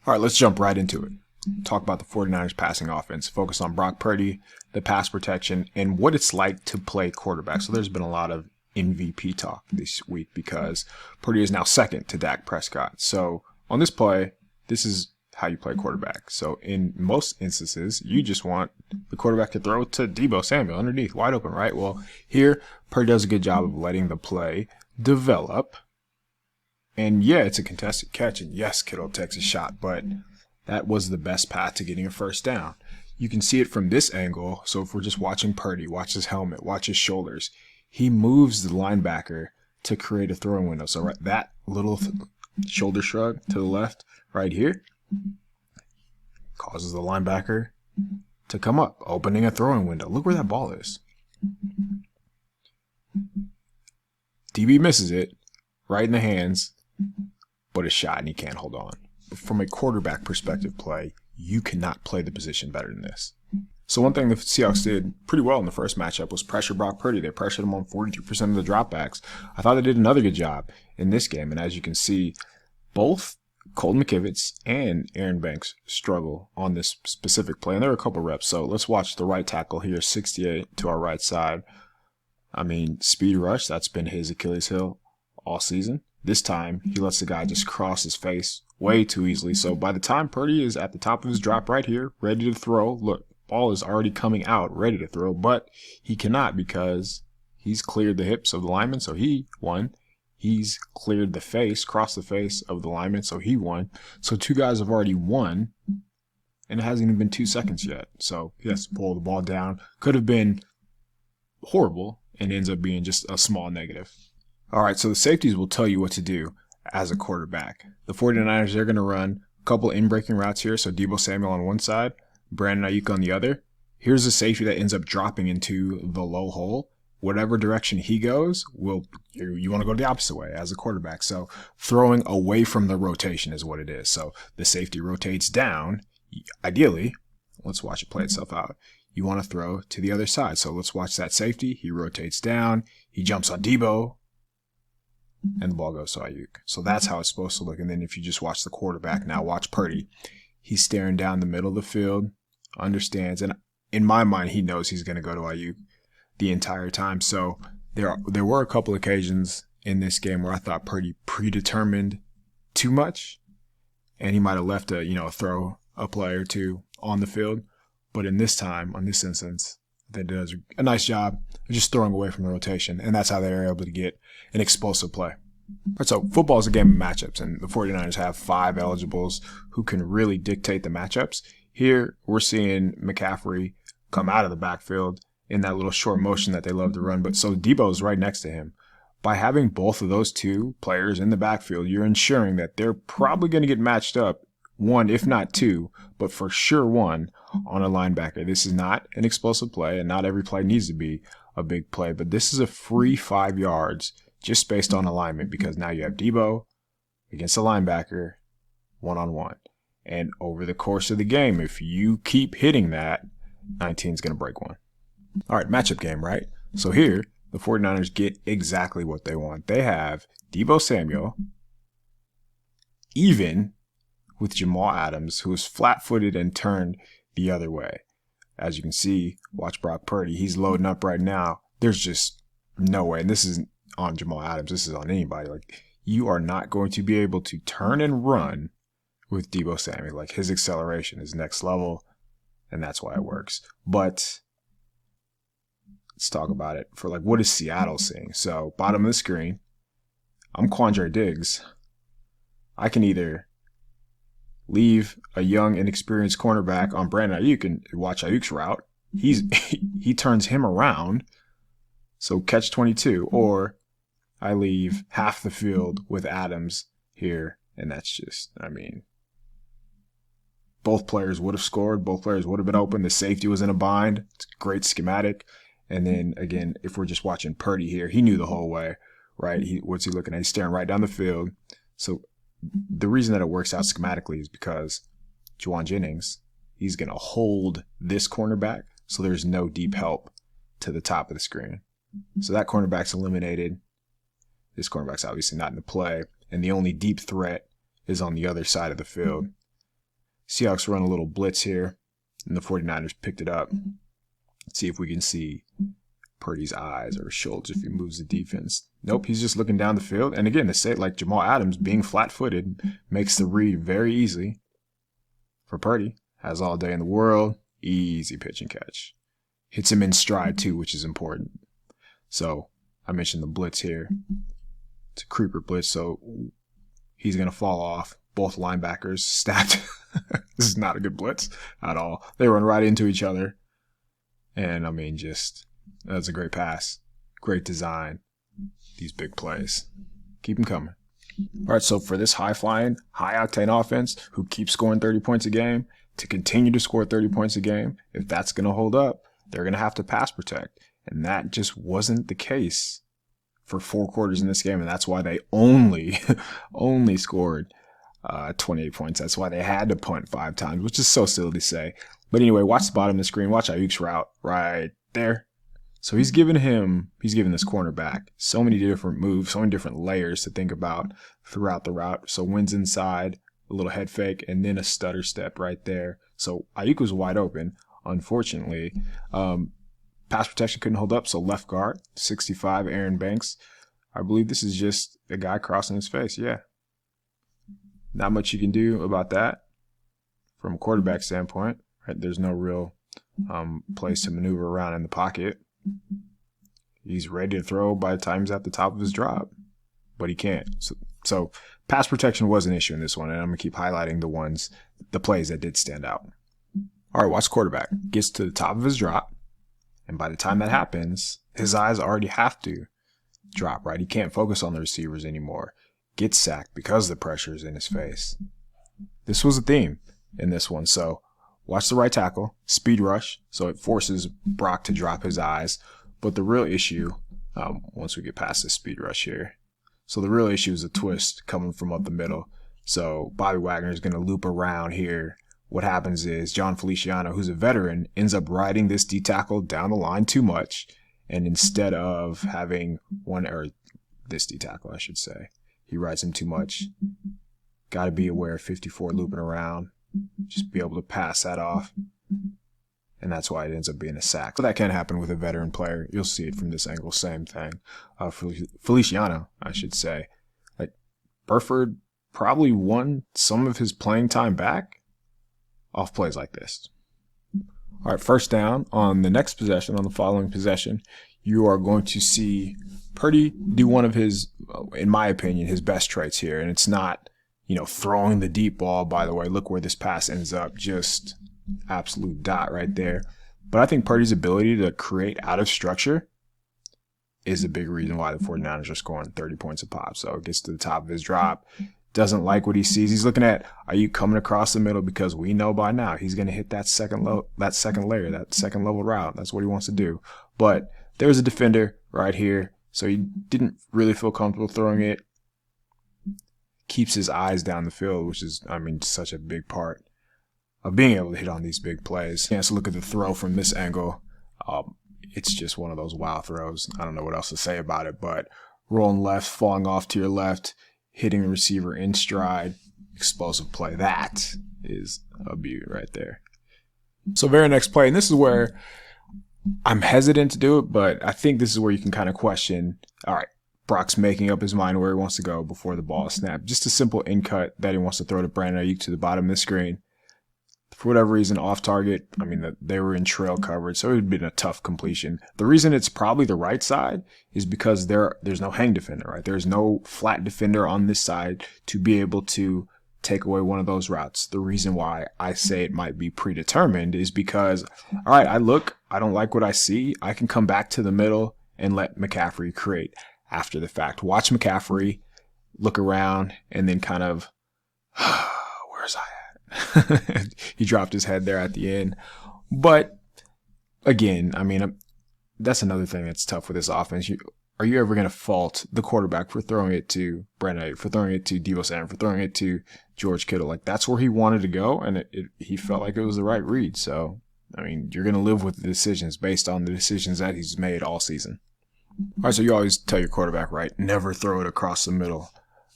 All right, let's jump right into it. Talk about the 49ers passing offense, focus on Brock Purdy, the pass protection, and what it's like to play quarterback. So there's been a lot of MVP talk this week because Purdy is now second to Dak Prescott. So on this play, this is how you play quarterback. So in most instances, you just want the quarterback to throw to Deebo Samuel underneath, wide open, right? Well, here, Purdy does a good job of letting the play develop. And yeah, it's a contested catch, and yes, Kittle takes a shot, but that was the best path to getting a first down. You can see it from this angle. So if we're just watching Purdy, watch his helmet, watch his shoulders, he moves the linebacker to create a throwing window. So right, that little shoulder shrug to the left right here causes the linebacker to come up, opening a throwing window. Look where that ball is. DB misses it right in the hands, but a shot and he can't hold on. From a quarterback perspective play, you cannot play the position better than this. So one thing the Seahawks did pretty well in the first matchup was pressure Brock Purdy. They pressured him on 42% of the dropbacks. I thought they did another good job in this game. And as you can see, both Colton McKivitz and Aaron Banks struggle on this specific play. And there are a couple reps. So let's watch the right tackle here, 68 to our right side. I mean, speed rush, that's been his Achilles heel all season. This time, he lets the guy just cross his face way too easily. So by the time Purdy is at the top of his drop right here, ready to throw, look, ball is already coming out, ready to throw, but he cannot because he's cleared the hips of the lineman, so he won. He's cleared the face, crossed the face of the lineman, so he won. So two guys have already won, and it hasn't even been 2 seconds yet. So he has to pull the ball down. Could have been horrible and ends up being just a small negative. All right, so the safeties will tell you what to do as a quarterback. The 49ers, they're going to run a couple in-breaking routes here. So Deebo Samuel on one side, Brandon Ayuk on the other. Here's a safety that ends up dropping into the low hole. Whatever direction he goes, you want to go the opposite way as a quarterback. So throwing away from the rotation is what it is. So the safety rotates down. Ideally, let's watch it play itself out. You want to throw to the other side. So let's watch that safety. He rotates down. He jumps on Deebo. And the ball goes to Ayuk. So that's how it's supposed to look. And then if you just watch the quarterback, now watch Purdy. He's staring down the middle of the field, understands. And in my mind, he knows he's going to go to Ayuk the entire time. So there were a couple occasions in this game where I thought Purdy predetermined too much. And he might have left a throw a play or two on the field. But in this time, on this instance, that does a nice job of just throwing away from the rotation. And that's how they were able to get an explosive play. All right, so football is a game of matchups, and the 49ers have 5 eligibles who can really dictate the matchups. Here, we're seeing McCaffrey come out of the backfield in that little short motion that they love to run. But so Deebo's right next to him. By having both of those two players in the backfield, you're ensuring that they're probably going to get matched up, one, if not two, but for sure one, on a linebacker. This is not an explosive play, and not every play needs to be a big play, but this is a free 5 yards just based on alignment because now you have Deebo against a linebacker one-on-one. And over the course of the game, if you keep hitting that, 19 is going to break one. All right, matchup game, right? So here, the 49ers get exactly what they want. They have Deebo Samuel even with Jamal Adams, who is flat-footed and turned the other way. As you can see, watch Brock Purdy. He's loading up right now. There's just no way. And this isn't on Jamal Adams. This is on anybody. Like, you are not going to be able to turn and run with Deebo Samuel. Like, his acceleration is next level, and that's why it works. But let's talk about it for, like, what is Seattle seeing? So, bottom of the screen, I'm Quandre Diggs. I can either leave a young, inexperienced cornerback on Brandon Ayuk and watch Ayuk's route. He turns him around, so catch 22. Or I leave half the field with Adams here, and that's just, I mean, both players would have scored. Both players would have been open. The safety was in a bind. It's a great schematic. And then, again, if we're just watching Purdy here, he knew the whole way, right? What's he looking at? He's staring right down the field. So the reason that it works out schematically is because Juwan Jennings, he's going to hold this cornerback, so there's no deep help to the top of the screen. So that cornerback's eliminated. This cornerback's obviously not in the play, and the only deep threat is on the other side of the field. Seahawks run a little blitz here, and the 49ers picked it up. Let's see if we can see Purdy's eyes or shoulders if he moves the defense. Nope, he's just looking down the field. And again, to say it like Jamal Adams, being flat-footed makes the read very easy for Purdy. Has all day in the world. Easy pitch and catch. Hits him in stride too, which is important. So I mentioned the blitz here. It's a creeper blitz, so he's going to fall off. Both linebackers stacked. This is not a good blitz at all. They run right into each other. And I mean, that's a great pass. Great design. These big plays. Keep them coming. All right, so for this high-flying, high-octane offense who keeps scoring 30 points a game, to continue to score 30 points a game, if that's going to hold up, they're going to have to pass protect. And that just wasn't the case for 4 quarters in this game, and that's why they only scored 28 points. That's why they had to punt 5 times, which is so silly to say. But anyway, watch the bottom of the screen. Watch Ayuk's route right there. So he's giving this cornerback so many different moves, so many different layers to think about throughout the route. So wins inside, a little head fake, and then a stutter step right there. So Ayuk was wide open. Unfortunately, pass protection couldn't hold up, so left guard, 65, Aaron Banks. I believe this is just a guy crossing his face. Yeah. Not much you can do about that from a quarterback standpoint. Right? There's no real place to maneuver around in the pocket. He's ready to throw by the time he's at the top of his drop, but he can't. So pass protection was an issue in this one, and I'm going to keep highlighting the plays that did stand out. All right, watch quarterback. Gets to the top of his drop, and by the time that happens, his eyes already have to drop, right? He can't focus on the receivers anymore. Gets sacked because the pressure is in his face. This was a theme in this one, so watch the right tackle, speed rush, so it forces Brock to drop his eyes. But the real issue, once we get past this speed rush here, so the real issue is a twist coming from up the middle. So Bobby Wagner is going to loop around here. What happens is John Feliciano, who's a veteran, ends up riding this D tackle down the line too much. And instead of having this D tackle, I should say, he rides him too much. Got to be aware of 54 looping around. Just be able to pass that off. And that's why it ends up being a sack. So that can happen with a veteran player. You'll see it from this angle. Same thing. Feliciano, I should say. Burford probably won some of his playing time back off plays like this. All right, first down on the next possession, on the following possession, you are going to see Purdy do one of his, in my opinion, his best traits here. And it's not, throwing the deep ball, by the way. Look where this pass ends up. Just absolute dot right there. But I think Purdy's ability to create out of structure is a big reason why the 49ers are scoring 30 points a pop. So it gets to the top of his drop. Doesn't like what he sees. He's looking at, are you coming across the middle? Because we know by now he's going to hit that second layer, that second level route. That's what he wants to do. But there's a defender right here. So he didn't really feel comfortable throwing it. Keeps his eyes down the field, which is, such a big part of being able to hit on these big plays. Yeah, so look at the throw from this angle. It's just one of those wow throws. I don't know what else to say about it, but rolling left, falling off to your left, hitting the receiver in stride, explosive play. That is a beauty right there. So very next play, and this is where I'm hesitant to do it, but I think this is where you can kind of question, all right, Brock's making up his mind where he wants to go before the ball is snapped. Just a simple in cut that he wants to throw to Brandon Ayuk to the bottom of the screen. For whatever reason, off target. They were in trail coverage, so it would have been a tough completion. The reason it's probably the right side is because there's no hang defender, right? There's no flat defender on this side to be able to take away one of those routes. The reason why I say it might be predetermined is because, all right, I don't like what I see. I can come back to the middle and let McCaffrey create after the fact. Watch McCaffrey look around and then kind of, where's I at? He dropped his head there at the end. But again, that's another thing that's tough with this offense. Are you ever going to fault the quarterback for throwing it to Brandon, for throwing it to Deebo Samuel, for throwing it to George Kittle? That's where he wanted to go, and he felt like it was the right read. So, you're going to live with the decisions based on the decisions that he's made all season. All right, so you always tell your quarterback, right, never throw it across the middle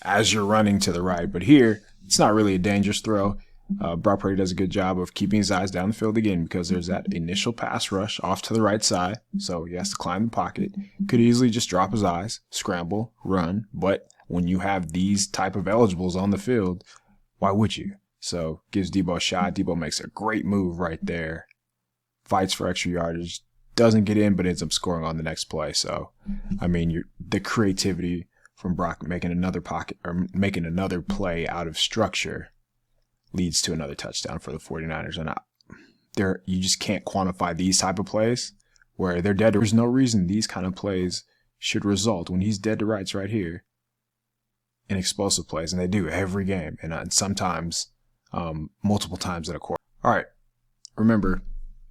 as you're running to the right. But here, it's not really a dangerous throw. Brock Purdy does a good job of keeping his eyes down the field again, because there's that initial pass rush off to the right side. So he has to climb the pocket. Could easily just drop his eyes, scramble, run. But when you have these type of eligibles on the field, why would you? So gives Debo a shot. Debo makes a great move right there. Fights for extra yardage. Doesn't get in, but ends up scoring on the next play. So, I mean, the creativity from Brock making another pocket or making another play out of structure leads to another touchdown for the 49ers. And you just can't quantify these type of plays where they're dead. There's no reason these kind of plays should result, when he's dead to rights right here, in explosive plays. And they do every game, and sometimes multiple times in a quarter. All right, remember,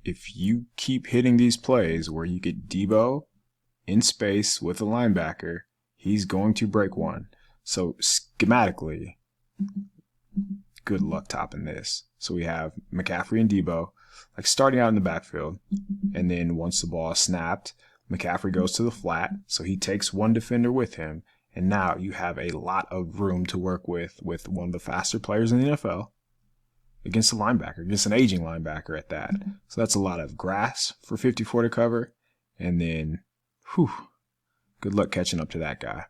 if you keep hitting these plays where you get Debo in space with a linebacker, he's going to break one. So schematically, good luck topping this. So we have McCaffrey and Debo like starting out in the backfield, and then once the ball is snapped, McCaffrey goes to the flat, so he takes one defender with him, and now you have a lot of room to work with one of the faster players in the NFL against a linebacker, against an aging linebacker at that. So that's a lot of grass for 54 to cover, and then good luck catching up to that guy.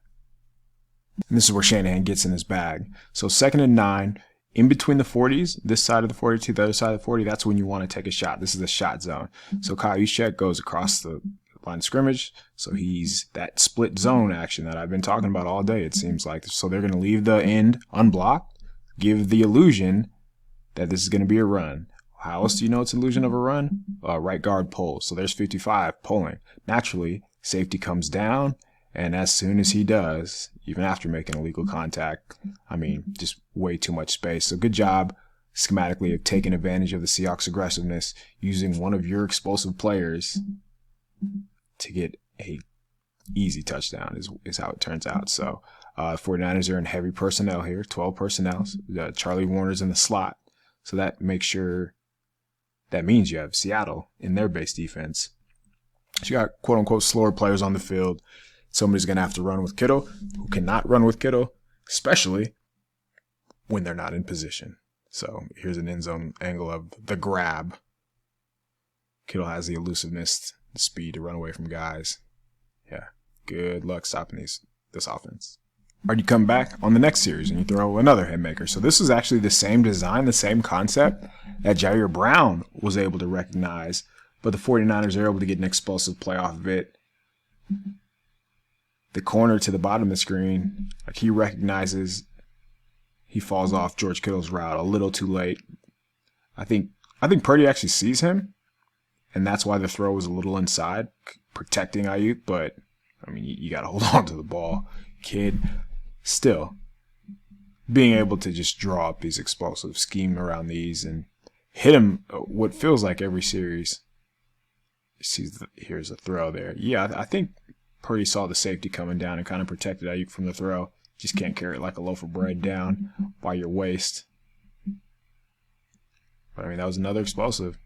And this is where Shanahan gets in his bag. So 2nd and 9, in between the 40s, this side of the 40 to the other side of the 40, that's when you want to take a shot. This is the shot zone. So Kyle Juszczyk goes across the line of scrimmage. So he's that split zone action that I've been talking about all day, it seems like. So they're going to leave the end unblocked, give the illusion that this is going to be a run. How else do you know it's an illusion of a run? Right guard pulls. So there's 55 pulling. Naturally, safety comes down, and as soon as he does, even after making illegal contact, I mean, just way too much space. So good job schematically of taking advantage of the Seahawks' aggressiveness, using one of your explosive players to get a easy touchdown is how it turns out. So 49ers are in heavy personnel here, 12 personnel. Charlie Warner's in the slot. So that means you have Seattle in their base defense. So you got quote-unquote slower players on the field. Somebody's going to have to run with Kittle, who cannot run with Kittle, especially when they're not in position. So here's an end zone angle of the grab. Kittle has the elusiveness, the speed to run away from guys. Yeah, good luck stopping this offense. Or you come back on the next series and you throw another haymaker. So this is actually the same design, the same concept that Jair Brown was able to recognize, but the 49ers are able to get an explosive play off of it. The corner to the bottom of the screen, like he recognizes, he falls off George Kittle's route a little too late. I think Purdy actually sees him, and that's why the throw was a little inside, protecting Ayuk. But I mean, you got to hold on to the ball, kid. Still, being able to just draw up these explosive, scheme around these, and hit him what feels like every series. Here's a throw there. Yeah, I think Purdy saw the safety coming down and kind of protected Ayuk from the throw. Just can't carry it like a loaf of bread down by your waist. But I mean, that was another explosive.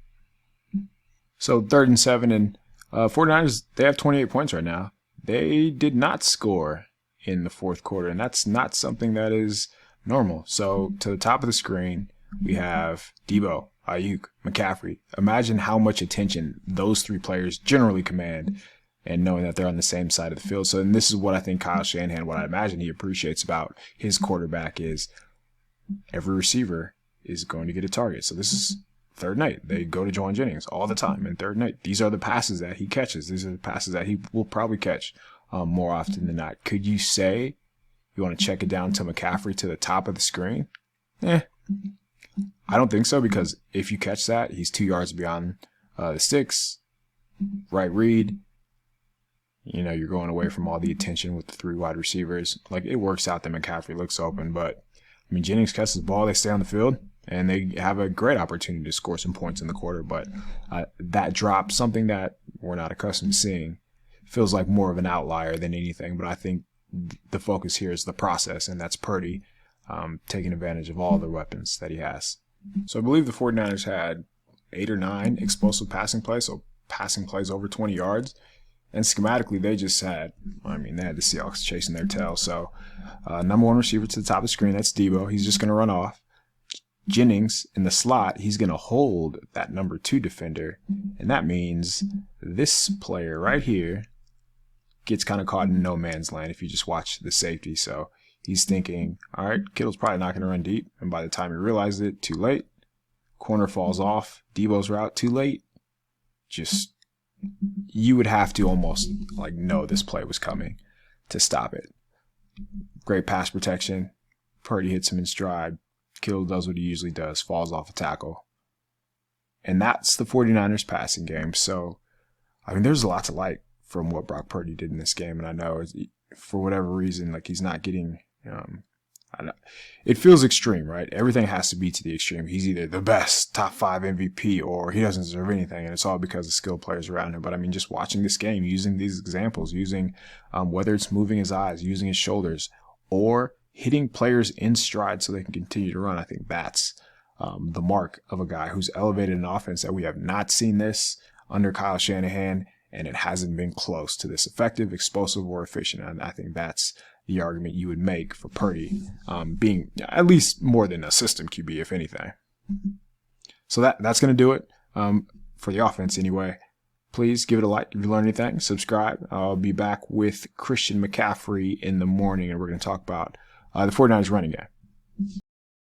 So 3rd and 7, and 49ers, they have 28 points right now. They did not score in the 4th quarter, and that's not something that is normal. So to the top of the screen, we have Debo, Ayuk, McCaffrey. Imagine how much attention those 3 players generally command, and knowing that they're on the same side of the field. So, and this is what I think Kyle Shanahan, what I imagine he appreciates about his quarterback, is every receiver is going to get a target. So this is 3rd night. They go to Juwan Jennings all the time in 3rd night. These are the passes that he catches. These are the passes that he will probably catch more often than not. Could you say you want to check it down to McCaffrey to the top of the screen? I don't think so, because if you catch that, he's 2 yards beyond the sticks, right read. You know, you're going away from all the attention with the 3 wide receivers. Like, it works out that McCaffrey looks open, but I mean, Jennings catches the ball, they stay on the field, and they have a great opportunity to score some points in the quarter. But that drop, something that we're not accustomed to seeing, feels like more of an outlier than anything. But I think the focus here is the process, and that's Purdy taking advantage of all the weapons that he has. So I believe the 49ers had 8 or 9 explosive passing plays, so passing plays over 20 yards. And schematically, they had the Seahawks chasing their tail. So number 1 receiver to the top of the screen, that's Debo. He's just going to run off. Jennings in the slot, he's going to hold that number 2 defender. And that means this player right here gets kind of caught in no man's land if you just watch the safety. So he's thinking, all right, Kittle's probably not going to run deep. And by the time he realizes it, too late. Corner falls off. Debo's route, too late. Just, you would have to almost like know this play was coming to stop it. Great pass protection. Purdy hits him in stride. Kittle does what he usually does, falls off a tackle. And that's the 49ers passing game. So, I mean, there's a lot to like from what Brock Purdy did in this game. And I know for whatever reason, like he's not getting, it feels extreme, right? Everything has to be to the extreme. He's either the best top 5 MVP or he doesn't deserve anything. And it's all because of skilled players around him. But I mean, just watching this game, using these examples, using whether it's moving his eyes, using his shoulders, or hitting players in stride so they can continue to run. I think that's the mark of a guy who's elevated an offense that we have not seen this under Kyle Shanahan, and it hasn't been close to this effective, explosive, or efficient. And I think that's the argument you would make for Purdy being at least more than a system QB, if anything. So that's going to do it for the offense anyway. Please give it a like if you learned anything. Subscribe. I'll be back with Christian McCaffrey in the morning, and we're going to talk about the 49ers running game.